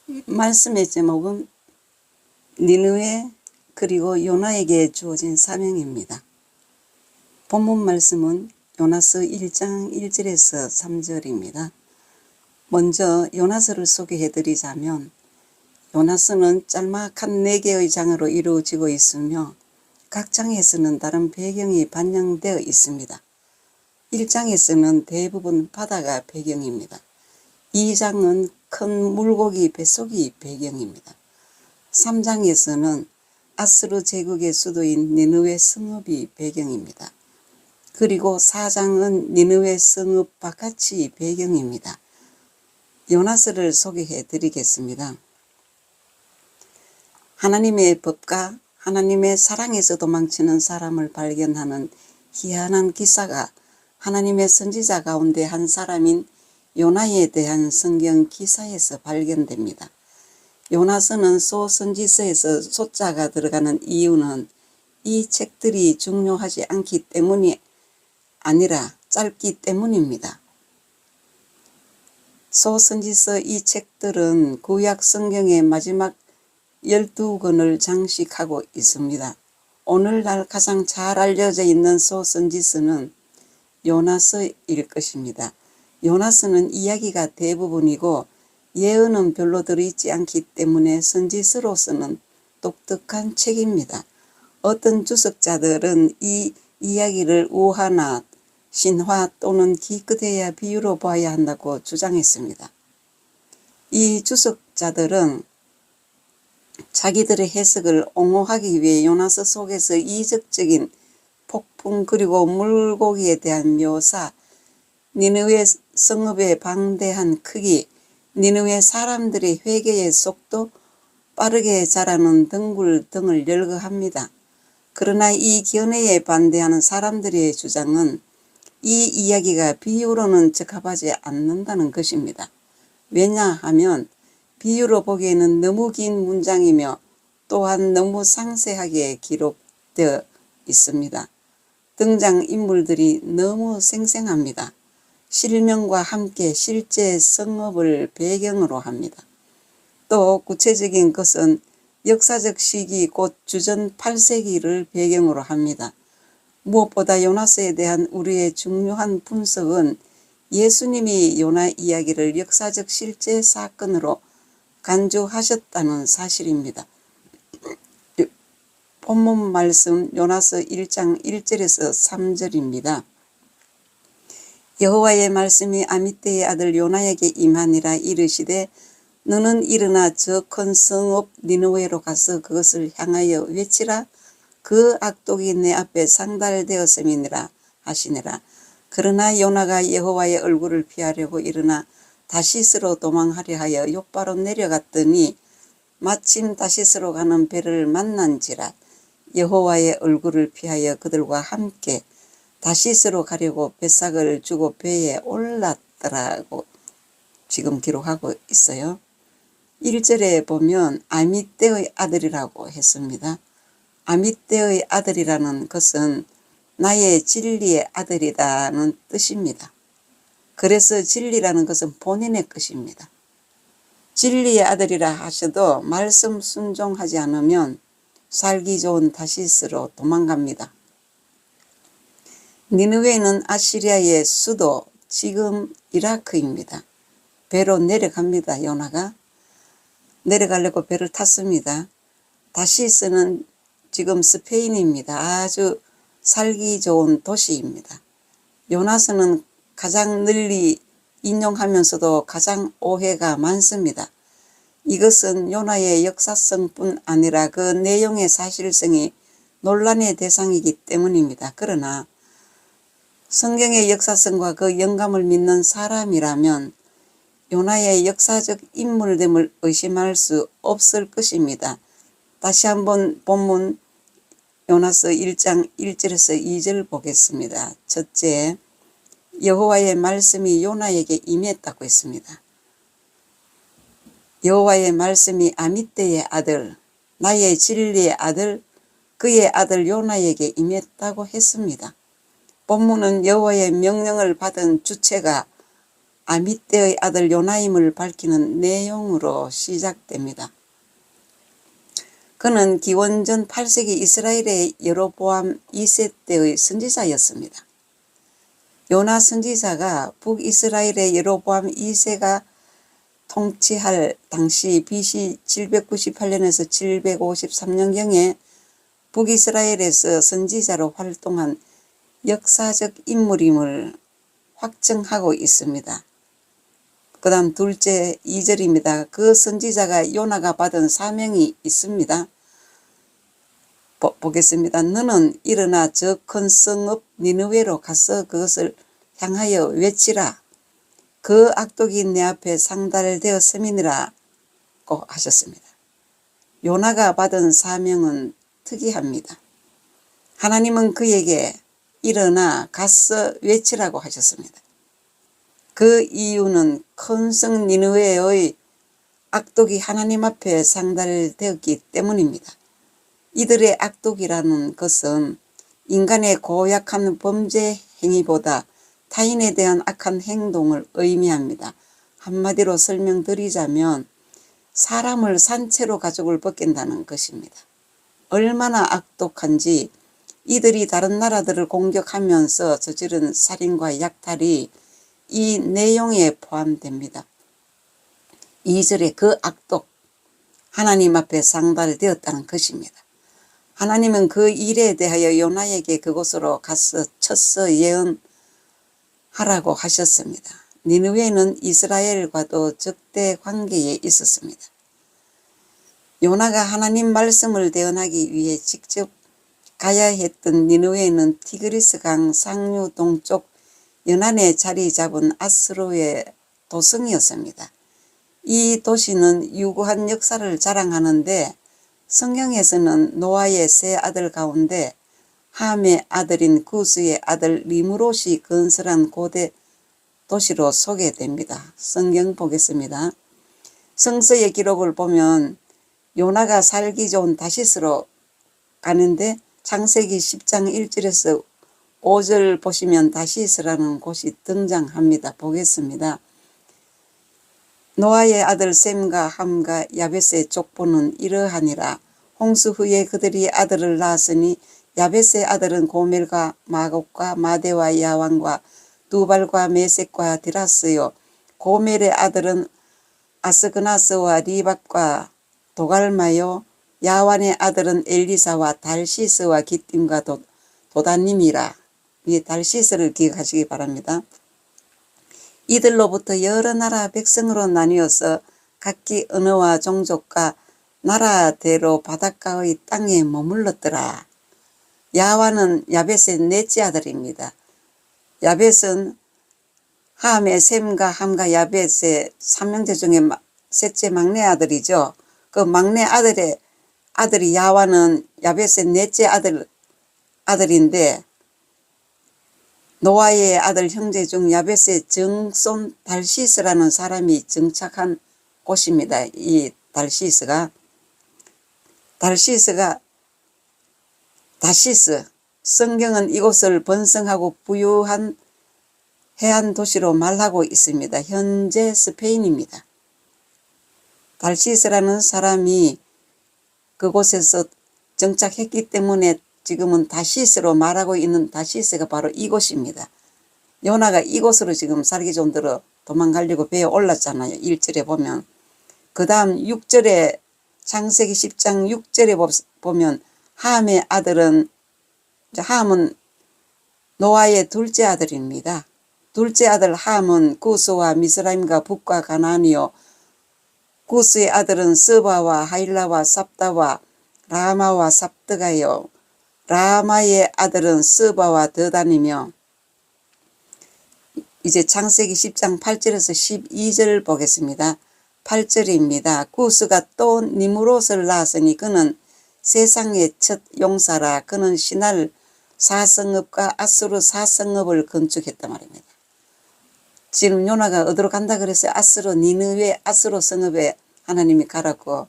말씀의 제목은 니느웨 그리고 요나에게 주어진 사명입니다. 본문 말씀은 요나서 1장 1절에서 3절입니다. 먼저 요나서를 소개해 드리자면 요나서는 짤막한 4개의 장으로 이루어지고 있으며 각 장에서는 다른 배경이 반영되어 있습니다. 1장에서는 대부분 바다가 배경입니다. 2장은 큰 물고기 뱃속이 배경입니다. 3장에서는 아스루 제국의 수도인 니느웨 성읍이 배경입니다. 그리고 4장은 니느웨 성읍 바깥이 배경입니다. 요나서를 소개해 드리겠습니다. 하나님의 법과 하나님의 사랑에서 도망치는 사람을 발견하는 희한한 기사가 하나님의 선지자 가운데 한 사람인 요나에 대한 성경 기사에서 발견됩니다. 요나서는 소선지서에서 소자가 들어가는 이유는 이 책들이 중요하지 않기 때문이 아니라 짧기 때문입니다. 소선지서 이 책들은 구약 성경의 마지막 12권을 장식하고 있습니다. 오늘날 가장 잘 알려져 있는 소선지서는 요나서일 것입니다. 요나서는 이야기가 대부분이고 예언은 별로 들어있지 않기 때문에 선지서로서는 독특한 책입니다. 어떤 주석자들은 이 이야기를 우화나 신화 또는 기껏해야 비유로 봐야 한다고 주장했습니다. 이 주석자들은 자기들의 해석을 옹호하기 위해 요나서 속에서 이적적인 폭풍 그리고 물고기에 대한 묘사, 니느웨 성읍의 방대한 크기, 니느웨 사람들의 회개의 속도, 빠르게 자라는 덩굴 등을 열거합니다. 그러나 이 견해에 반대하는 사람들의 주장은 이 이야기가 비유로는 적합하지 않는다는 것입니다. 왜냐하면 비유로 보기에는 너무 긴 문장이며 또한 너무 상세하게 기록되어 있습니다. 등장인물들이 너무 생생합니다. 실명과 함께 실제 성읍을 배경으로 합니다. 또 구체적인 것은 역사적 시기 곧 주전 8세기를 배경으로 합니다. 무엇보다 요나서에 대한 우리의 중요한 분석은 예수님이 요나 이야기를 역사적 실제 사건으로 간주하셨다는 사실입니다. 본문 말씀 요나서 1장 1절에서 3절입니다. 여호와의 말씀이 아미떼의 아들 요나에게 임하니라. 이르시되 너는 일어나 저 큰 성읍 니느웨로 가서 그것을 향하여 외치라. 그 악독이 내 앞에 상달되었음이니라 하시니라. 그러나 요나가 여호와의 얼굴을 피하려고 일어나 다시스로 도망하려 하여 욥바로 내려갔더니 마침 다시스로 가는 배를 만난지라. 여호와의 얼굴을 피하여 그들과 함께 다시스로 가려고 뱃삭을 주고 배에 올랐더라고 지금 기록하고 있어요. 1절에 보면 아미떼의 아들이라고 했습니다. 아미떼의 아들이라는 것은 나의 진리의 아들이라는 뜻입니다. 그래서 진리라는 것은 본인의 것입니다. 진리의 아들이라 하셔도 말씀 순종하지 않으면 살기 좋은 다시스로 도망갑니다. 니느웨는 아시리아의 수도, 지금 이라크입니다. 배로 내려갑니다. 요나가 내려가려고 배를 탔습니다. 다시스는 지금 스페인입니다. 아주 살기 좋은 도시입니다. 요나서는 가장 널리 인용하면서도 가장 오해가 많습니다. 이것은 요나의 역사성뿐 아니라 그 내용의 사실성이 논란의 대상이기 때문입니다. 그러나 성경의 역사성과 그 영감을 믿는 사람이라면 요나의 역사적 인물됨을 의심할 수 없을 것입니다. 다시 한번 본문 요나서 1장 1절에서 2절 보겠습니다. 첫째, 여호와의 말씀이 요나에게 임했다고 했습니다. 여호와의 말씀이 아미떼의 아들, 나의 진리의 아들, 그의 아들 요나에게 임했다고 했습니다. 본문은 여호와의 명령을 받은 주체가 아미떼의 아들 요나임을 밝히는 내용으로 시작됩니다. 그는 기원전 8세기 이스라엘의 여로보암 2세 때의 선지자였습니다. 요나 선지자가 북이스라엘의 여로보암 2세가 통치할 당시 BC 798년에서 753년경에 북이스라엘에서 선지자로 활동한 역사적 인물임을 확정하고 있습니다. 그 다음 둘째 2절입니다. 그 선지자가 요나가 받은 사명이 있습니다. 보겠습니다. 너는 일어나 저 큰 성읍 니느웨로 가서 그것을 향하여 외치라. 그 악독이 내 앞에 상달되었음이니라 고 하셨습니다. 요나가 받은 사명은 특이합니다. 하나님은 그에게 일어나 가서 외치라고 하셨습니다. 그 이유는 큰 성 니느웨의 악독이 하나님 앞에 상달되었기 때문입니다. 이들의 악독이라는 것은 인간의 고약한 범죄 행위보다 타인에 대한 악한 행동을 의미합니다. 한마디로 설명드리자면 사람을 산채로 가족을 벗긴다는 것입니다. 얼마나 악독한지 이들이 다른 나라들을 공격하면서 저지른 살인과 약탈이 이 내용에 포함됩니다. 2절에 그 악독, 하나님 앞에 상달되었다는 것입니다. 하나님은 그 일에 대하여 요나에게 그곳으로 가서 쳐서 예언하라고 하셨습니다. 니느웨는 이스라엘과도 적대 관계에 있었습니다. 요나가 하나님 말씀을 대언하기 위해 직접 가야 했던 니느웨는 티그리스강 상류 동쪽 연안에 자리 잡은 아수르의 도성이었습니다. 이 도시는 유구한 역사를 자랑하는데 성경에서는 노아의 세 아들 가운데 함의 아들인 구스의 아들 리므롯이 건설한 고대 도시로 소개됩니다. 성경 보겠습니다. 성서의 기록을 보면 요나가 살기 좋은 다시스로 가는데 창세기 10장 1절에서 5절 보시면 다시스라는 곳이 등장합니다. 보겠습니다. 노아의 아들 셈과 함과 야벳의 족보는 이러하니라. 홍수 후에 그들이 아들을 낳았으니 야벳의 아들은 고멜과 마곡과 마대와 야왕과 두발과 메섹과 디라스요. 고멜의 아들은 아스그나스와 리박과 도갈마요. 야완의 아들은 엘리사와 달시스와 기띔과 도다님이라. 이 달시스를 기억하시기 바랍니다. 이들로부터 여러 나라 백성으로 나뉘어서 각기 언어와 종족과 나라대로 바닷가의 땅에 머물렀더라. 야완은 야벳의 넷째 아들입니다. 야벳은 함의 셈과 함과 야벳의 삼형제 중에 셋째 막내 아들이죠. 그 막내 아들이 야완은 야벳의 넷째 아들인데 노아의 아들 형제 중 야벳의 정손 달시스라는 사람이 정착한 곳입니다. 이 달시스 성경은 이곳을 번성하고 부유한 해안 도시로 말하고 있습니다. 현재 스페인입니다. 달시스라는 사람이 그곳에서 정착했기 때문에 지금은 다시스로 말하고 있는 다시스가 바로 이곳입니다. 요나가 이곳으로 지금 살기 좋은대로 도망가려고 배에 올랐잖아요. 1절에 보면. 그 다음 6절에 창세기 10장 6절에 보면 함의 아들은 함은 노아의 둘째 아들입니다. 둘째 아들 함은 구스와 미스라임과 북과 가나안이요. 구스의 아들은 스바와 하일라와 삽다와 라마와 삽드가요. 라마의 아들은 스바와 드단이며. 이제 창세기 10장 8절에서 12절 보겠습니다. 8절입니다. 구스가 또 니므롯을 낳았으니 그는 세상의 첫 용사라. 그는 신할 4성읍과 아수르 4성읍을 건축했단 말입니다. 지금 요나가 어디로 간다 그랬어요? 아수르 니느웨 아수르 성읍에 하나님이 가라고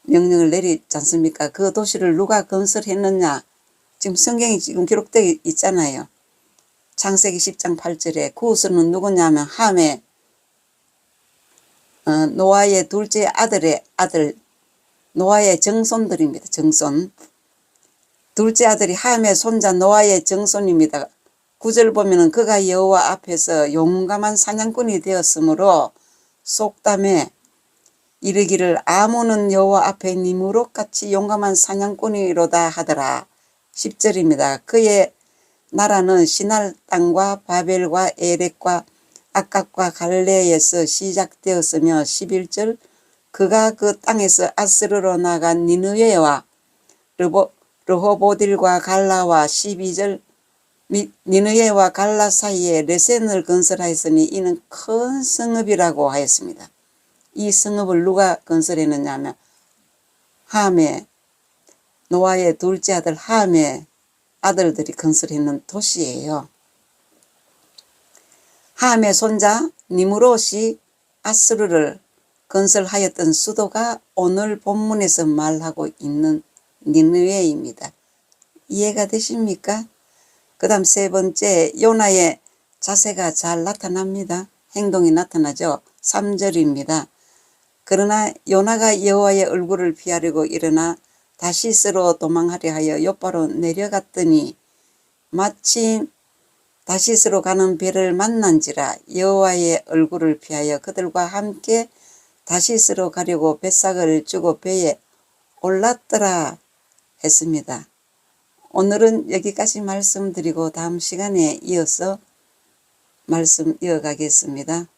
명령을 내리지 않습니까? 그 도시를 누가 건설했느냐? 지금 성경이 지금 기록되어 있잖아요. 창세기 10장 8절에 구스는 누구냐면 함의 노아의 둘째 아들의 아들 노아의 정손들입니다. 정손. 둘째 아들이 함의 손자 노아의 정손입니다. 9절 보면은 그가 여호와 앞에서 용감한 사냥꾼이 되었으므로 속담에 이르기를 아무는 여호와 앞에 니무롯같이 용감한 사냥꾼이로다 하더라. 10절입니다. 그의 나라는 시날 땅과 바벨과 에렉과 아깝과 갈레에서 시작되었으며 11절 그가 그 땅에서 아스르로 나간 니느웨와 르호보딜과 갈라와 12절 니느웨와 갈라 사이에 레센을 건설하였으니 이는 큰 성읍이라고 하였습니다. 이 성읍을 누가 건설했느냐 하면 함의 노아의 둘째 아들 함의 아들들이 건설했는 도시예요. 함의 손자 니무롯이 아스르를 건설하였던 수도가 오늘 본문에서 말하고 있는 니느웨입니다. 이해가 되십니까? 그 다음 세 번째 요나의 자세가 잘 나타납니다. 행동이 나타나죠. 3절입니다. 그러나 요나가 여호와의 얼굴을 피하려고 일어나 다시스로 도망하려 하여 요바로 내려갔더니 마침 다시스로 가는 배를 만난지라 여호와의 얼굴을 피하여 그들과 함께 다시스로 가려고 뱃삭을 주고 배에 올랐더라 했습니다. 오늘은 여기까지 말씀드리고 다음 시간에 이어서 말씀 이어가겠습니다.